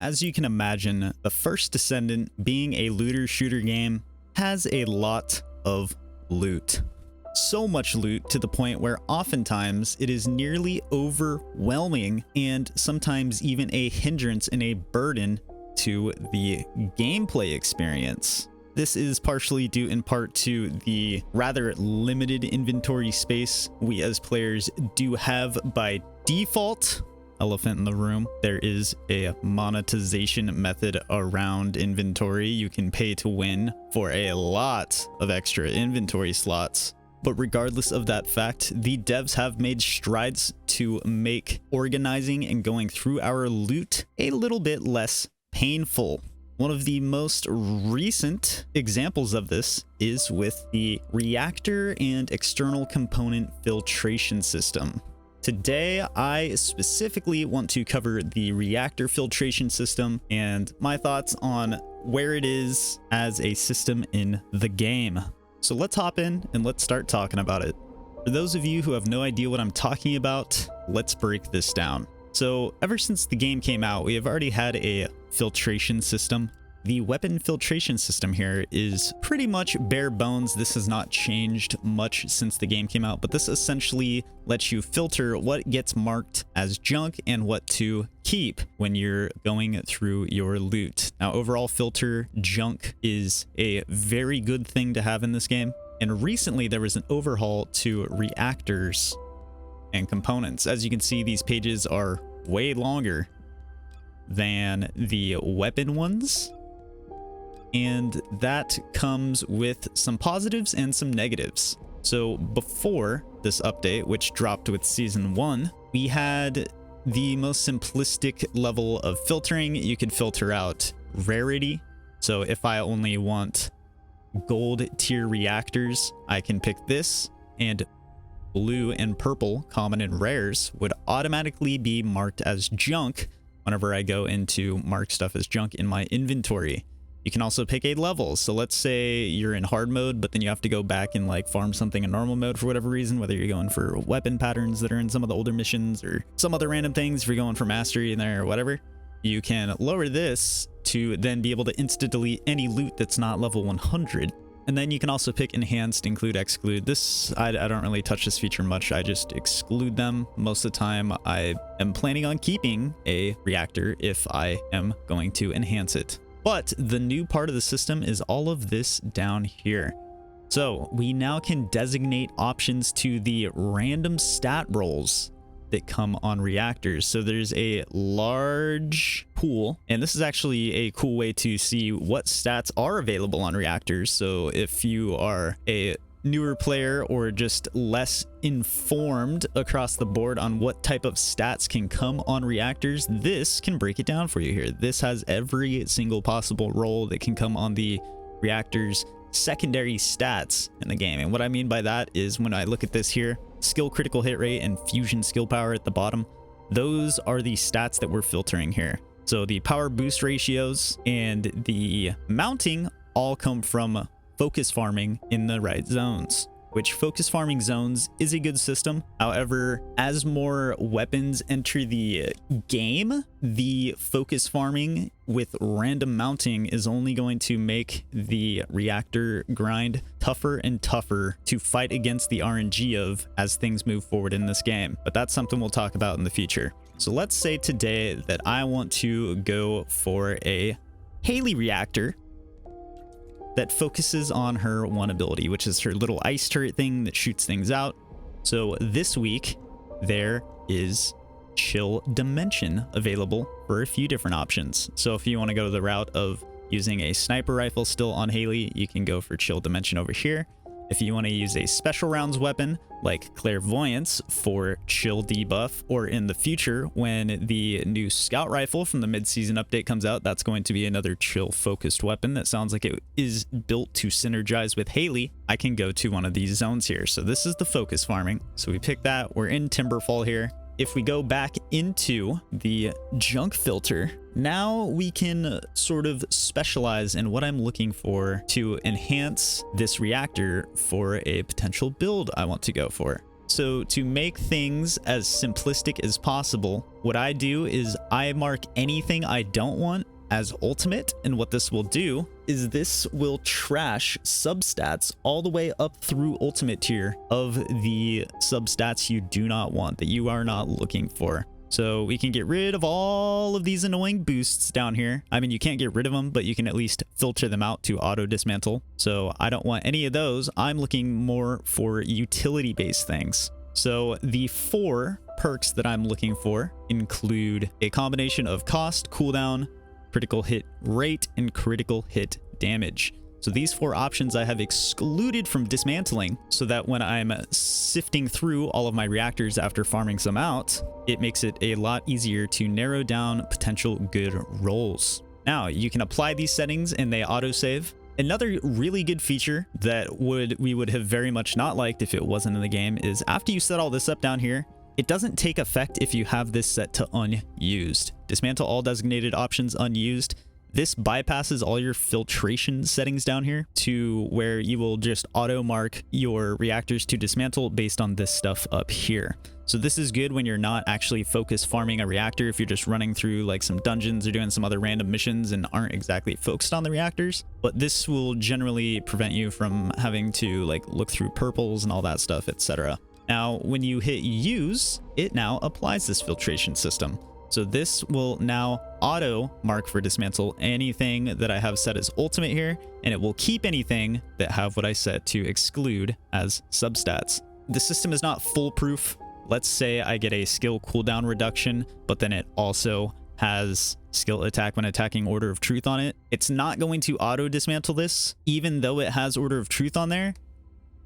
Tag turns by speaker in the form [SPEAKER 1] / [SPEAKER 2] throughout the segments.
[SPEAKER 1] As you can imagine, the first Descendant, being a looter shooter game, has a lot of loot. So much loot to the point where oftentimes it is nearly overwhelming and sometimes even a hindrance and a burden to the gameplay experience. This is partially due in part to the rather limited inventory space we as players do have by default. Elephant in the room. There is a monetization method around inventory. You can pay to win for a lot of extra inventory slots. But regardless of that fact, the devs have made strides to make organizing and going through our loot a little bit less painful. One of the most recent examples of this is with the Reactor and external component filtration system. Today, I specifically want to cover the Reactor filtration system and my thoughts on where it is as a system in the game. So let's hop in and let's start talking about it. For those of you who have no idea what I'm talking about, let's break this down. So ever since the game came out, we have already had a filtration system. The weapon filtration system here is pretty much bare bones. This has not changed much since the game came out, but this essentially lets you filter what gets marked as junk and what to keep when you're going through your loot. Now, overall filter junk is a very good thing to have in this game. And recently there was an overhaul to reactors and components. As you can see, these pages are way longer than the weapon ones. And that comes with some positives and some negatives. So before this update, which dropped with Season 1, we had the most simplistic level of filtering. You could filter out rarity. So if I only want gold tier reactors, I can pick this, and blue and purple, common and rares, would automatically be marked as junk whenever I go into mark stuff as junk in my inventory. You can also pick a level. So let's say you're in hard mode, but then you have to go back and like farm something in normal mode for whatever reason, whether you're going for weapon patterns that are in some of the older missions or some other random things, if you're going for mastery in there or whatever. You can lower this to then be able to insta delete any loot that's not level 100. And then you can also pick enhanced, include, exclude. This, I don't really touch this feature much. I just exclude them. Most of the time I am planning on keeping a reactor if I am going to enhance it. But the new part of the system is all of this down here. So we now can designate options to the random stat rolls that come on reactors. So there's a large pool, and this is actually a cool way to see what stats are available on reactors. So if you are a newer player or just less informed across the board on what type of stats can come on reactors, this can break it down for you here. This has every single possible role that can come on the reactor's secondary stats in the game. And what I mean by that is when I look at this here, skill critical hit rate and fusion skill power at the bottom, those are the stats that we're filtering here. So the power boost ratios and the mounting all come from focus farming in the right zones, which focus farming zones is a good system. However, as more weapons enter the game, the focus farming with random mounting is only going to make the reactor grind tougher and tougher to fight against the RNG of as things move forward in this game. But that's something we'll talk about in the future. So let's say today that I want to go for a Haley reactor that focuses on her one ability, which is her little ice turret thing that shoots things out. So this week, there is Chill Dimension available for a few different options. So if you want to go the route of using a sniper rifle still on Haley, you can go for Chill Dimension over here. If you want to use a special rounds weapon like Clairvoyance for chill debuff, or in the future when the new scout rifle from the mid-season update comes out, that's going to be another chill focused weapon that sounds like it is built to synergize with Haley, I can go to one of these zones here. So this is the focus farming. So we pick that. We're in Timberfall here. If we go back into the junk filter, now we can sort of specialize in what I'm looking for to enhance this reactor for a potential build I want to go for. So to make things as simplistic as possible, what I do is I mark anything I don't want as ultimate, and what this will do is this will trash substats all the way up through ultimate tier of the substats you do not want, that you are not looking for. So we can get rid of all of these annoying boosts down here. I mean, you can't get rid of them, but you can at least filter them out to auto dismantle. So I don't want any of those. I'm looking more for utility based things. So the 4 perks that I'm looking for include a combination of cost, cooldown, critical hit rate, and critical hit damage. So these 4 options I have excluded from dismantling so that when I'm sifting through all of my reactors after farming some out, it makes it a lot easier to narrow down potential good rolls. Now, you can apply these settings and they autosave. Another really good feature that we would have very much not liked if it wasn't in the game is after you set all this up down here, it doesn't take effect if you have this set to unused. Dismantle all designated options unused. This bypasses all your filtration settings down here to where you will just auto mark your reactors to dismantle based on this stuff up here. So this is good when you're not actually focus farming a reactor, if you're just running through like some dungeons or doing some other random missions and aren't exactly focused on the reactors. But this will generally prevent you from having to like look through purples and all that stuff, etc. Now, when you hit use, it now applies this filtration system. So this will now auto mark for dismantle anything that I have set as ultimate here, and it will keep anything that have what I set to exclude as substats. The system is not foolproof. Let's say I get a skill cooldown reduction, but then it also has skill attack when attacking Order of Truth on it. It's not going to auto dismantle this, even though it has Order of Truth on there,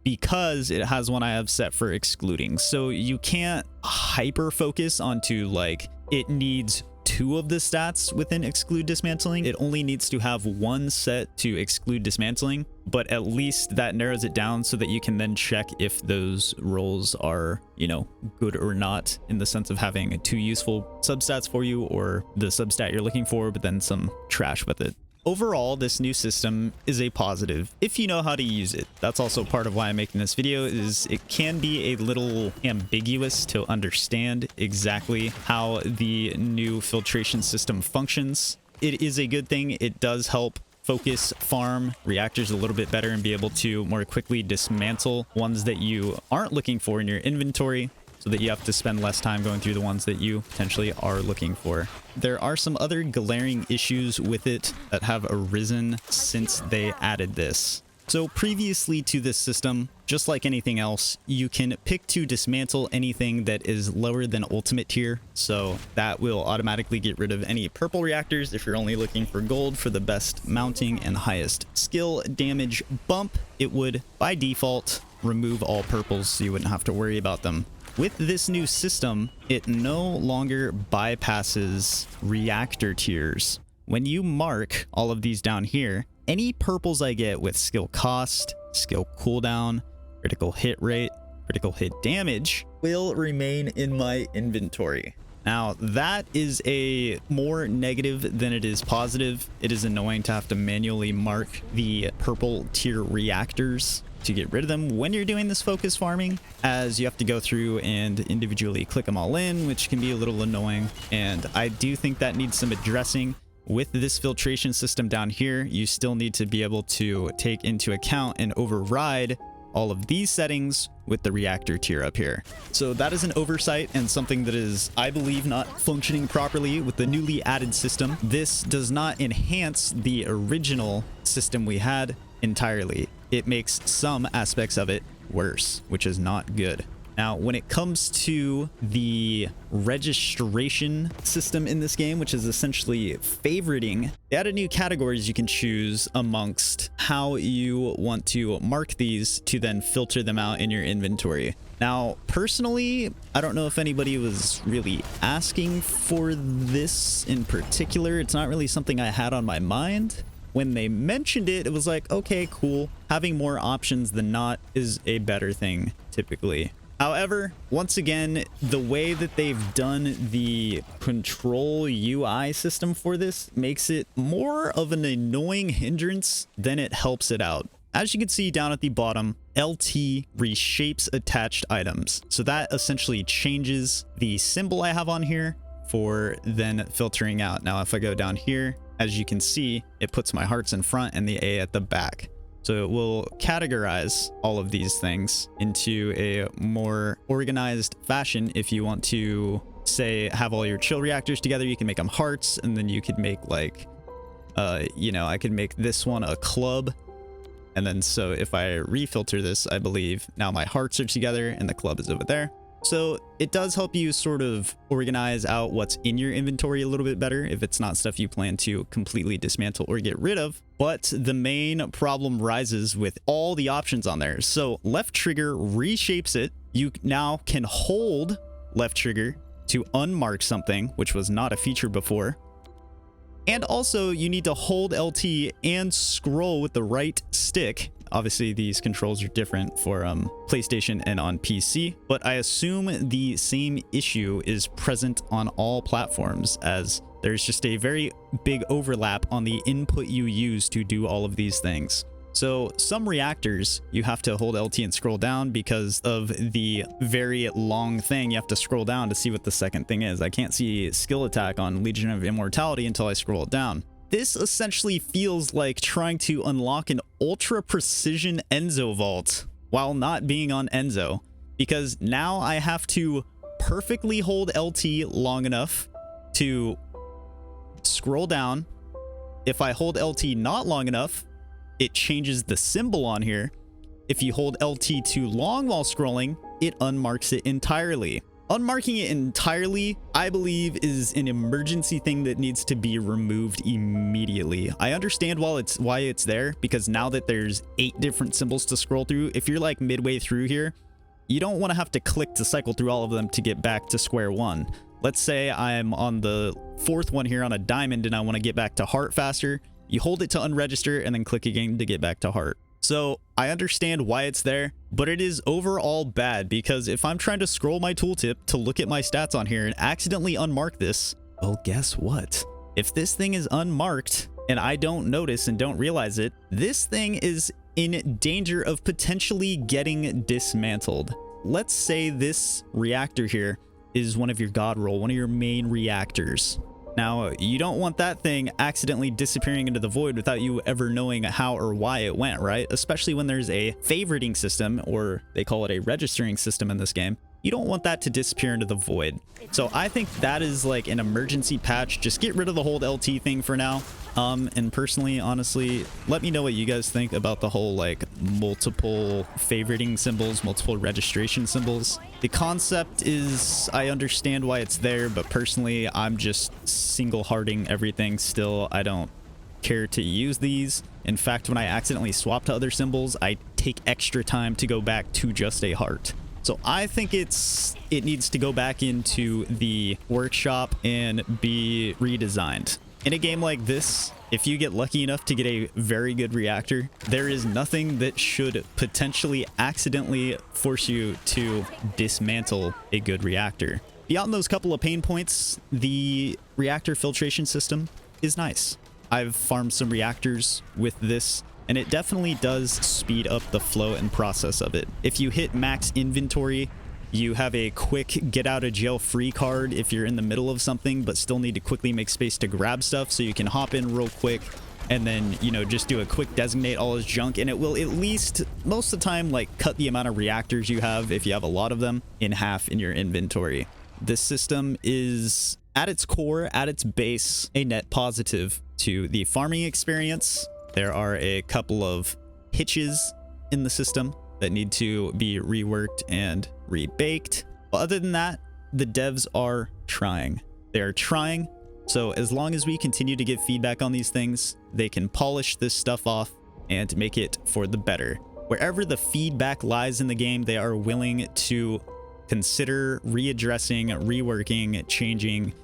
[SPEAKER 1] because it has one I have set for excluding. So you can't hyper focus onto like it needs 2 of the stats within exclude dismantling. It only needs to have 1 set to exclude dismantling, but at least that narrows it down so that you can then check if those rolls are, you know, good or not, in the sense of having 2 useful substats for you or the substat you're looking for, but then some trash with it. Overall, this new system is a positive if you know how to use it. That's also part of why I'm making this video, is it can be a little ambiguous to understand exactly how the new filtration system functions. It is a good thing. It does help focus farm reactors a little bit better and be able to more quickly dismantle ones that you aren't looking for in your inventory, so that you have to spend less time going through the ones that you potentially are looking for. There are some other glaring issues with it that have arisen since they added this. So previously to this system, just like anything else, you can pick to dismantle anything that is lower than ultimate tier. So that will automatically get rid of any purple reactors if you're only looking for gold for the best mounting and highest skill damage bump. It would, by default, remove all purples so you wouldn't have to worry about them. With this new system, it no longer bypasses reactor tiers. When you mark all of these down here, any purples I get with skill cost, skill cooldown, critical hit rate, critical hit damage will remain in my inventory. Now, that is a more negative than it is positive. It is annoying to have to manually mark the purple tier reactors to get rid of them when you're doing this focus farming, as you have to go through and individually click them all in, which can be a little annoying. And I do think that needs some addressing. With this filtration system down here, you still need to be able to take into account and override all of these settings with the reactor tier up here. So that is an oversight and something that is, I believe, not functioning properly with the newly added system. This does not enhance the original system we had entirely. It makes some aspects of it worse, which is not good. Now, when it comes to the registration system in this game, which is essentially favoriting, they added new categories you can choose amongst how you want to mark these to then filter them out in your inventory. Now, personally, I don't know if anybody was really asking for this in particular. It's not really something I had on my mind. When they mentioned it, it was like, okay, cool. Having more options than not is a better thing, typically. However, once again, the way that they've done the control UI system for this makes it more of an annoying hindrance than it helps it out. As you can see down at the bottom, LT reshapes attached items. So that essentially changes the symbol I have on here for then filtering out. Now, if I go down here, as you can see, it puts my hearts in front and the A at the back. So it will categorize all of these things into a more organized fashion. If you want to, say, have all your chill reactors together, you can make them hearts, and then you could make like, you know, I could make this one a club. And then so if I refilter this, I believe now my hearts are together and the club is over there. So it does help you sort of organize out what's in your inventory a little bit better if it's not stuff you plan to completely dismantle or get rid of. But the main problem rises with all the options on there. So left trigger reshapes it. You now can hold left trigger to unmark something, which was not a feature before. And also you need to hold LT and scroll with the right stick. Obviously, these controls are different for PlayStation and on PC, but I assume the same issue is present on all platforms, as there's just a very big overlap on the input you use to do all of these things. So some reactors, you have to hold LT and scroll down because of the very long thing. You have to scroll down to see what the second thing is. I can't see skill attack on Legion of Immortality until I scroll it down. This essentially feels like trying to unlock an ultra precision Enzo vault while not being on Enzo, because now I have to perfectly hold LT long enough to scroll down. If I hold LT not long enough, it changes the symbol on here. If you hold LT too long while scrolling, it unmarks it entirely. Unmarking it entirely, I believe, is an emergency thing that needs to be removed immediately. I understand why it's there, because now that there's 8 different symbols to scroll through, if you're like midway through here, you don't want to have to click to cycle through all of them to get back to square one. Let's say I'm on the 4th one here on a diamond and I want to get back to heart faster. You hold it to unregister and then click again to get back to heart. So I understand why it's there, but it is overall bad, because if I'm trying to scroll my tooltip to look at my stats on here and accidentally unmark this, well, guess what? If this thing is unmarked and I don't notice and don't realize it, this thing is in danger of potentially getting dismantled. Let's say this reactor here is one of your god roll, one of your main reactors. Now, you don't want that thing accidentally disappearing into the void without you ever knowing how or why it went, right? Especially when there's a favoriting system, or they call it a registering system in this game. You don't want that to disappear into the void. So I think that is like an emergency patch. Just get rid of the hold LT thing for now. And personally, honestly, let me know what you guys think about the whole like multiple favoriting symbols, multiple registration symbols. The concept is, I understand why it's there, but personally, I'm just single-hearting everything still. I don't care to use these. In fact, when I accidentally swap to other symbols, I take extra time to go back to just a heart. So I think it needs to go back into the workshop and be redesigned. In a game like this, if you get lucky enough to get a very good reactor, there is nothing that should potentially accidentally force you to dismantle a good reactor. Beyond those couple of pain points, the reactor filtration system is nice. I've farmed some reactors with this, and it definitely does speed up the flow and process of it. If you hit max inventory, you have a quick get out of jail free card if you're in the middle of something but still need to quickly make space to grab stuff, so you can hop in real quick and then, you know, just do a quick designate all his junk, and it will at least most of the time like cut the amount of reactors you have, if you have a lot of them, in half in your inventory. This system is at its core, at its base, a net positive to the farming experience. There are a couple of hitches in the system that need to be reworked and rebaked. But other than that, the devs are trying. They are trying. So as long as we continue to give feedback on these things, they can polish this stuff off and make it for the better. Wherever the feedback lies in the game, they are willing to consider readdressing, reworking, changing,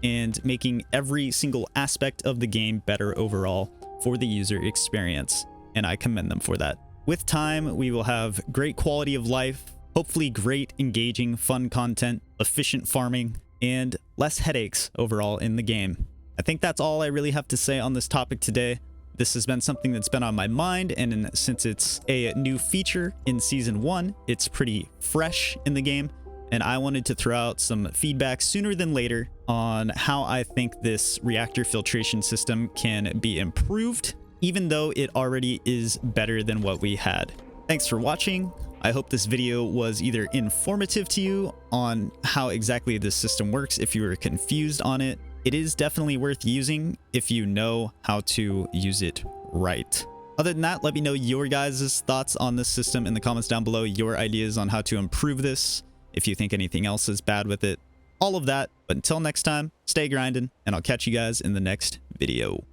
[SPEAKER 1] and making every single aspect of the game better overall for the user experience. And I commend them for that. With time, we will have great quality of life, hopefully great, engaging, fun content, efficient farming, and less headaches overall in the game. I think that's all I really have to say on this topic today. This has been something that's been on my mind, and since it's a new feature in Season 1, it's pretty fresh in the game, and I wanted to throw out some feedback sooner than later on how I think this reactor filtration system can be improved, even though it already is better than what we had. Thanks for watching. I hope this video was either informative to you on how exactly this system works if you were confused on it. It is definitely worth using if you know how to use it right. Other than that, let me know your guys' thoughts on this system in the comments down below, your ideas on how to improve this, if you think anything else is bad with it, all of that. But until next time, stay grinding, and I'll catch you guys in the next video.